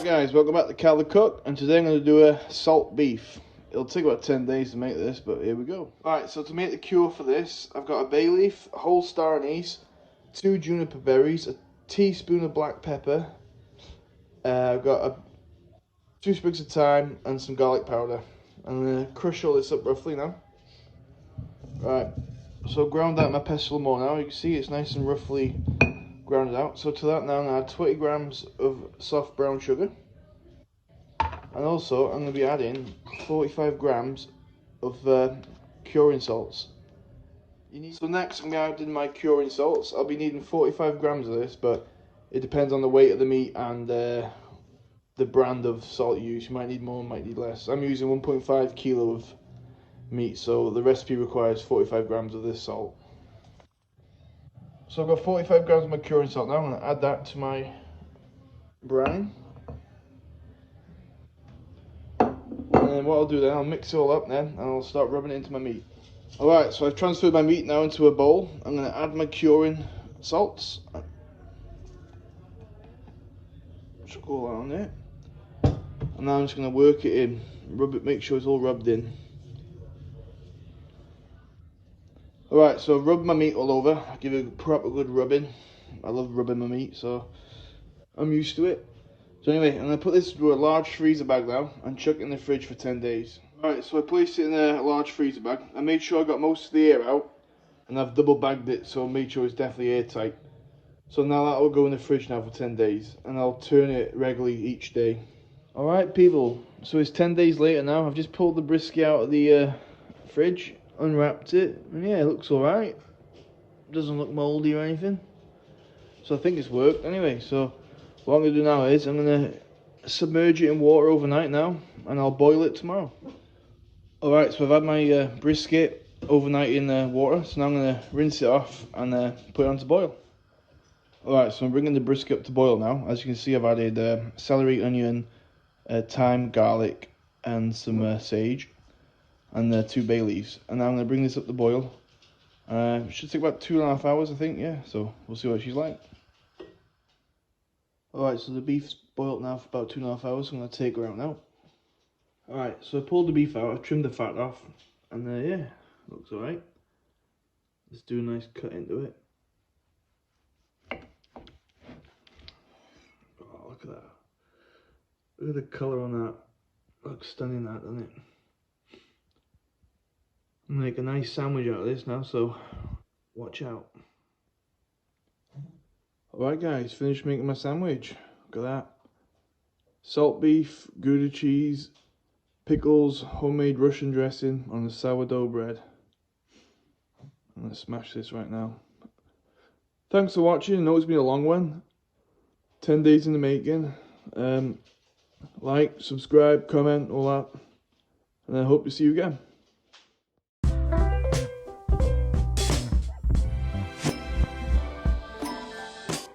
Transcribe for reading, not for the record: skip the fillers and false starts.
guys, welcome back to Cal the Cook, and today I'm going to do a salt beef. It'll take about 10 days to make this, but here we go. Alright, so to make the cure for this, I've got a bay leaf, a whole star anise, 2 juniper berries, a teaspoon of black pepper, I've got 2 sprigs of thyme and some garlic powder. I'm going to crush all this up roughly now. Right, so ground out my pestle more now. You can see it's nice and roughly grounded out. So to that now I'm going to add 20 grams of soft brown sugar. And also I'm going to be adding 45 grams of curing salts. So next I'm going to add in my curing salts. I'll be needing 45 grams of this, but it depends on the weight of the meat and the brand of salt you use. You might need more, might need less. I'm using 1.5 kilo of meat, so the recipe requires 45 grams of this salt. So I've got 45 grams of my curing salt now. I'm going to add that to my brine. And then what I'll do then, I'll mix it all up then, and I'll start rubbing it into my meat. Alright, so I've transferred my meat now into a bowl. I'm going to add my curing salts. Just go all on there. And now I'm just going to work it in, rub it, make sure it's all rubbed in. Alright, so I've rubbed my meat all over. I give it a proper good rubbing. I love rubbing my meat, so I'm used to it. So anyway, I'm going to put this into a large freezer bag now and chuck it in the fridge for 10 days. Alright, so I placed it in a large freezer bag. I made sure I got most of the air out, and I've double bagged it, so I made sure it's definitely airtight. So now that will go in the fridge now for 10 days, and I'll turn it regularly each day. Alright people, so it's 10 days later now. I've just pulled the brisket out of the fridge, unwrapped it, and yeah, it looks alright. Doesn't look mouldy or anything. So I think it's worked anyway. So what I'm going to do now is I'm going to submerge it in water overnight now, and I'll boil it tomorrow. Alright, so I've had my brisket overnight in water, so now I'm going to rinse it off and put it on to boil. Alright, so I'm bringing the brisket up to boil now. As you can see, I've added celery, onion, thyme, garlic, and some sage, and 2 bay leaves. And now I'm going to bring this up to boil. It should take about 2.5 hours, I think, yeah, so we'll see what she's like. Alright, so the beef's boiled now for about 2.5 hours, so I'm going to take her out now. Alright, so I pulled the beef out, I've trimmed the fat off, and yeah, looks alright. Let's do a nice cut into it. Oh, look at that. Look at the colour on that. Looks stunning, that, doesn't it? I'm gonna make a nice sandwich out of this now, so watch out. Alright guys, finished making my sandwich. Look at that. Salt beef, Gouda cheese, pickles, homemade Russian dressing on a sourdough bread. I'm gonna smash this right now. Thanks for watching. I know it's been a long one. 10 days in the making. Like, subscribe, comment, all that. And I hope to see you again.